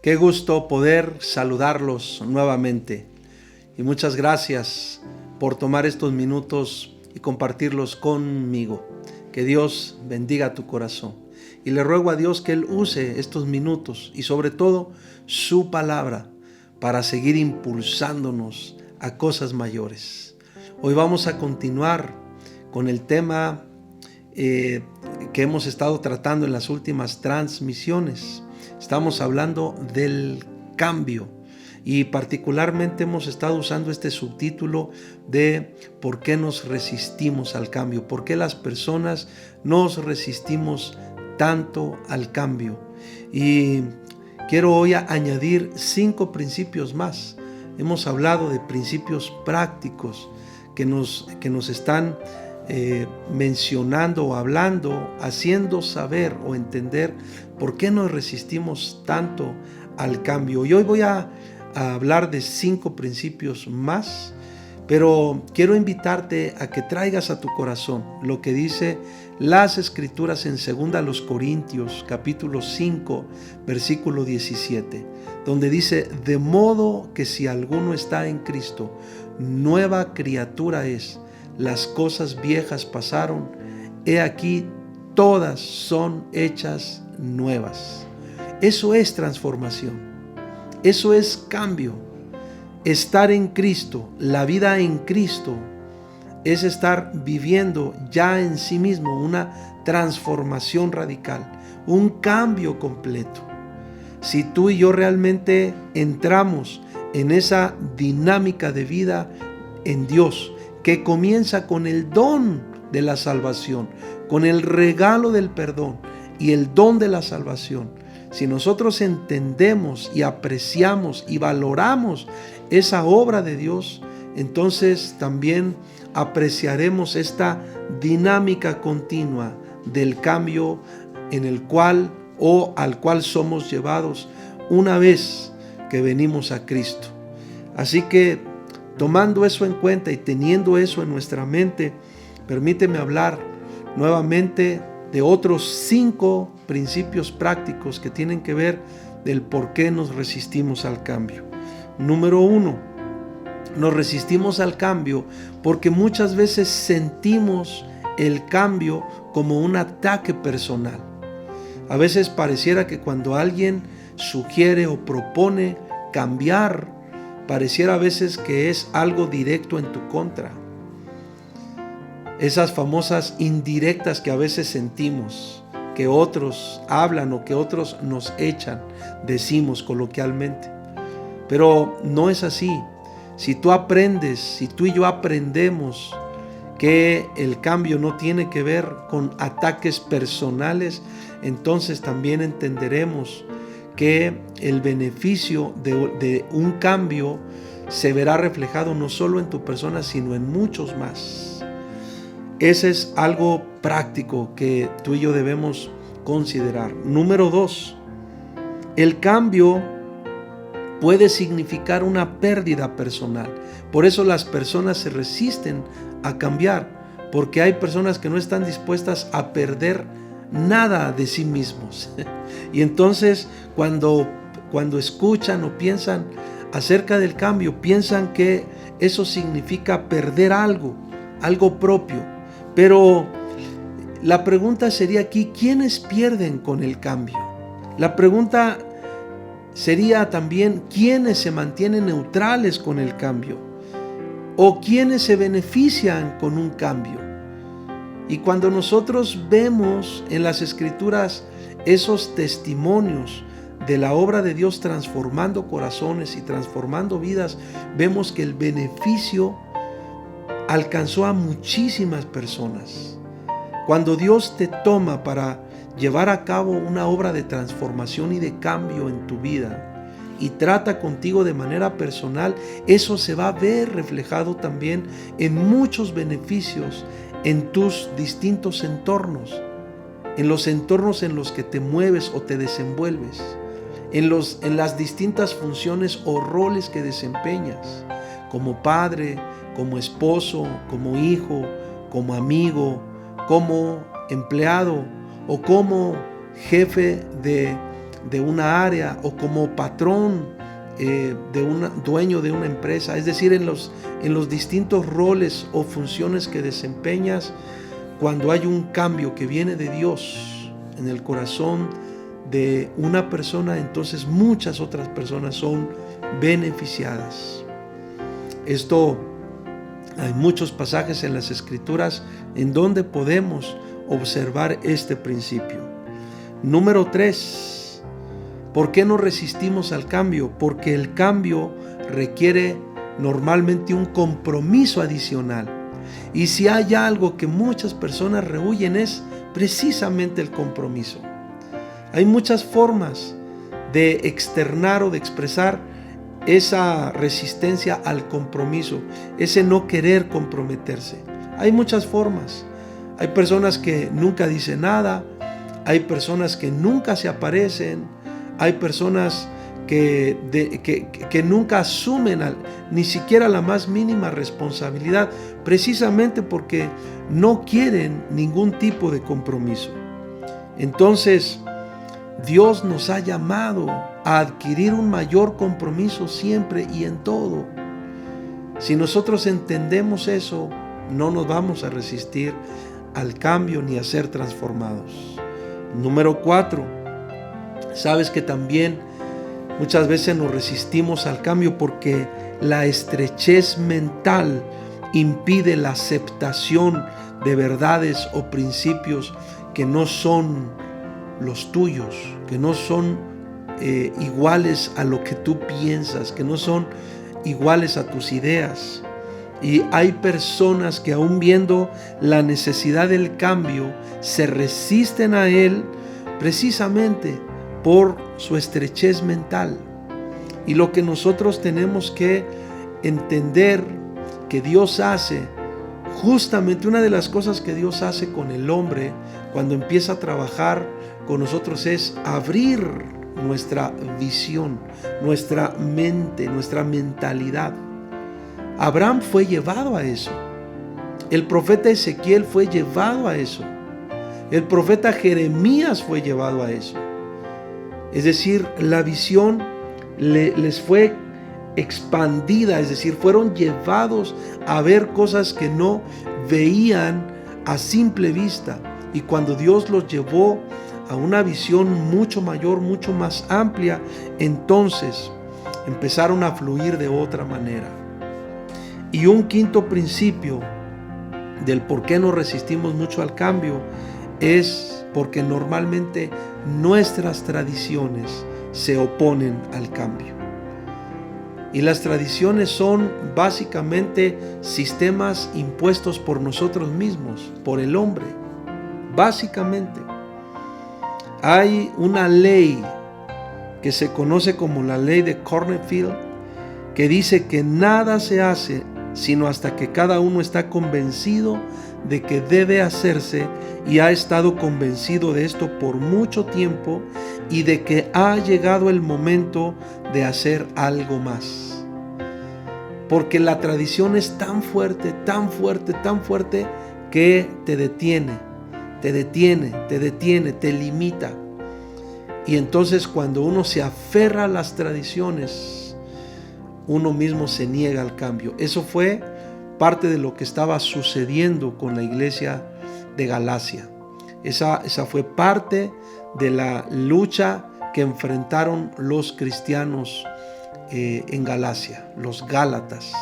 Qué gusto poder saludarlos nuevamente y muchas gracias por tomar estos minutos y compartirlos conmigo. Que Dios bendiga tu corazón y le ruego a Dios que Él use estos minutos y sobre todo su palabra para seguir impulsándonos a cosas mayores. Hoy vamos a continuar con el tema que hemos estado tratando en las últimas transmisiones. Estamos hablando del cambio y particularmente hemos estado usando este subtítulo de ¿por qué nos resistimos al cambio? ¿Por qué las personas nos resistimos tanto al cambio? Y quiero hoy añadir 5 principios más. Hemos hablado de principios prácticos que nos están mencionando o hablando, haciendo saber o entender por qué nos resistimos tanto al cambio. Y hoy voy a hablar de 5 principios más, pero quiero invitarte a que traigas a tu corazón lo que dice las Escrituras en 2 Corintios capítulo 5 versículo 17, donde dice: de modo que si alguno está en Cristo, nueva criatura es. Las cosas viejas pasaron, he aquí todas son hechas nuevas. Eso es transformación, eso es cambio. Estar en Cristo, la vida en Cristo, es estar viviendo ya en sí mismo una transformación radical, un cambio completo. Si tú y yo realmente entramos en esa dinámica de vida en Dios, que comienza con el don de la salvación, con el regalo del perdón y el don de la salvación. Si nosotros entendemos y apreciamos y valoramos esa obra de Dios, entonces también apreciaremos esta dinámica continua del cambio en el cual o al cual somos llevados una vez que venimos a Cristo. Así que, tomando eso en cuenta y teniendo eso en nuestra mente, permíteme hablar nuevamente de otros 5 principios prácticos que tienen que ver del por qué nos resistimos al cambio. Número 1, nos resistimos al cambio porque muchas veces sentimos el cambio como un ataque personal. A veces pareciera que cuando alguien sugiere o propone cambiar, pareciera a veces que es algo directo en tu contra. Esas famosas indirectas que a veces sentimos, que otros hablan o que otros nos echan, decimos coloquialmente. Pero no es así. Si tú aprendes, si tú y yo aprendemos que el cambio no tiene que ver con ataques personales, entonces también entenderemos que el beneficio de un cambio se verá reflejado no solo en tu persona, sino en muchos más. Ese es algo práctico que tú y yo debemos considerar. Número 2, el cambio puede significar una pérdida personal. Por eso las personas se resisten a cambiar, porque hay personas que no están dispuestas a perder nada de sí mismos. Y entonces cuando escuchan o piensan acerca del cambio, piensan que eso significa perder algo propio. Pero la pregunta sería aquí, ¿quiénes pierden con el cambio? La pregunta sería también, ¿quiénes se mantienen neutrales con el cambio? ¿O quiénes se benefician con un cambio? Y cuando nosotros vemos en las Escrituras esos testimonios de la obra de Dios transformando corazones y transformando vidas, vemos que el beneficio alcanzó a muchísimas personas. Cuando Dios te toma para llevar a cabo una obra de transformación y de cambio en tu vida y trata contigo de manera personal, eso se va a ver reflejado también en muchos beneficios en tus distintos entornos, en los entornos en los que te mueves o te desenvuelves, en las distintas funciones o roles que desempeñas, como padre, como esposo, como hijo, como amigo, como empleado o como jefe de una área o como patrón dueño de una empresa. Es decir, en los distintos roles o funciones que desempeñas, cuando hay un cambio que viene de Dios en el corazón de una persona, entonces muchas otras personas son beneficiadas. Hay muchos pasajes en las Escrituras en donde podemos observar este principio. Número 3, ¿por qué nos resistimos al cambio? Porque el cambio requiere normalmente un compromiso adicional. Y si hay algo que muchas personas rehúyen es precisamente el compromiso. Hay muchas formas de externar o de expresar esa resistencia al compromiso, ese no querer comprometerse. Hay muchas formas. Hay personas que nunca dicen nada, hay personas que nunca se aparecen, hay personas que nunca asumen ni siquiera la más mínima responsabilidad, precisamente porque no quieren ningún tipo de compromiso. Entonces, Dios nos ha llamado a adquirir un mayor compromiso siempre y en todo. Si nosotros entendemos eso, no nos vamos a resistir al cambio ni a ser transformados. Número 4, sabes que también muchas veces nos resistimos al cambio porque la estrechez mental impide la aceptación de verdades o principios que no son los tuyos, que no son iguales a lo que tú piensas, que no son iguales a tus ideas. Y hay personas que aún viendo la necesidad del cambio, se resisten a él precisamente por su estrechez mental. Y lo que nosotros tenemos que entender que Dios hace, justamente una de las cosas que Dios hace con el hombre cuando empieza a trabajar con nosotros es abrir nuestra visión, nuestra mente, nuestra mentalidad. Abraham fue llevado a eso. El profeta Ezequiel fue llevado a eso. El profeta Jeremías fue llevado a eso. Es decir, la visión les fue expandida, es decir, fueron llevados a ver cosas que no veían a simple vista. Y cuando Dios los llevó a una visión mucho mayor, mucho más amplia, entonces empezaron a fluir de otra manera. Y un quinto principio del por qué nos resistimos mucho al cambio es porque normalmente nuestras tradiciones se oponen al cambio. Y las tradiciones son básicamente sistemas impuestos por nosotros mismos, por el hombre. Básicamente, hay una ley que se conoce como la ley de Cornfield, que dice que nada se hace sino hasta que cada uno está convencido de que debe hacerse y ha estado convencido de esto por mucho tiempo y de que ha llegado el momento de hacer algo más. Porque la tradición es tan fuerte, tan fuerte, tan fuerte que te detiene, te limita. Y entonces cuando uno se aferra a las tradiciones, uno mismo se niega al cambio. Eso fue parte de lo que estaba sucediendo con la iglesia de Galacia. Esa fue parte de la lucha que enfrentaron los cristianos en Galacia, los Gálatas.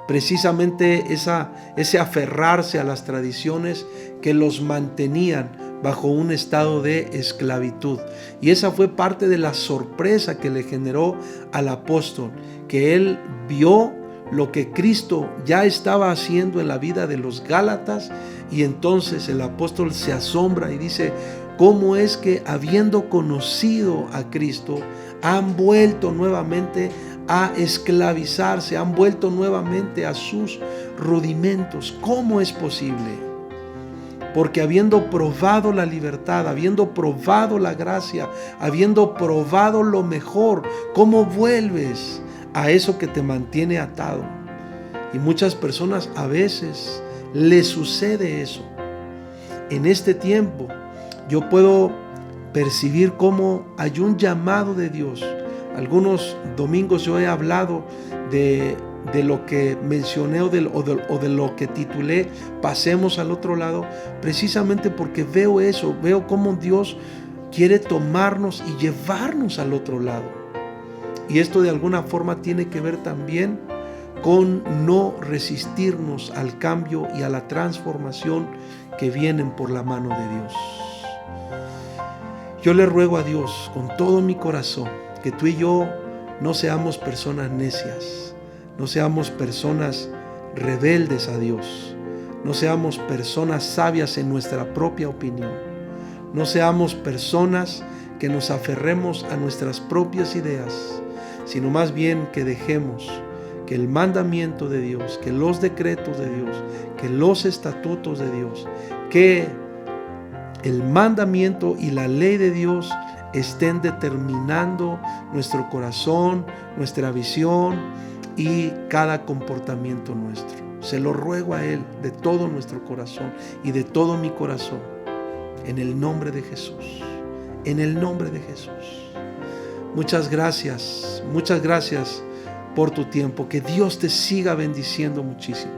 Precisamente ese aferrarse a las tradiciones que los mantenían bajo un estado de esclavitud. Y esa fue parte de la sorpresa que le generó al apóstol, que él vio lo que Cristo ya estaba haciendo en la vida de los Gálatas, y entonces el apóstol se asombra y dice: ¿cómo es que habiendo conocido a Cristo han vuelto nuevamente a esclavizarse, han vuelto nuevamente a sus rudimentos? ¿Cómo es posible? Porque habiendo probado la libertad, habiendo probado la gracia, habiendo probado lo mejor, ¿cómo vuelves a eso que te mantiene atado? Y muchas personas a veces les sucede eso. En este tiempo yo puedo percibir cómo hay un llamado de Dios. Algunos domingos yo he hablado de lo que mencioné o de lo que titulé Pasemos al otro lado, precisamente porque veo eso, veo cómo Dios quiere tomarnos y llevarnos al otro lado. Y esto de alguna forma tiene que ver también con no resistirnos al cambio y a la transformación que vienen por la mano de Dios. Yo le ruego a Dios con todo mi corazón que tú y yo no seamos personas necias, no seamos personas rebeldes a Dios, no seamos personas sabias en nuestra propia opinión, no seamos personas que nos aferremos a nuestras propias ideas, sino más bien que dejemos que el mandamiento de Dios, que los decretos de Dios, que los estatutos de Dios, que el mandamiento y la ley de Dios estén determinando nuestro corazón, nuestra visión y cada comportamiento nuestro. Se lo ruego a Él de todo nuestro corazón y de todo mi corazón, en el nombre de Jesús, en el nombre de Jesús. Muchas gracias por tu tiempo. Que Dios te siga bendiciendo muchísimo.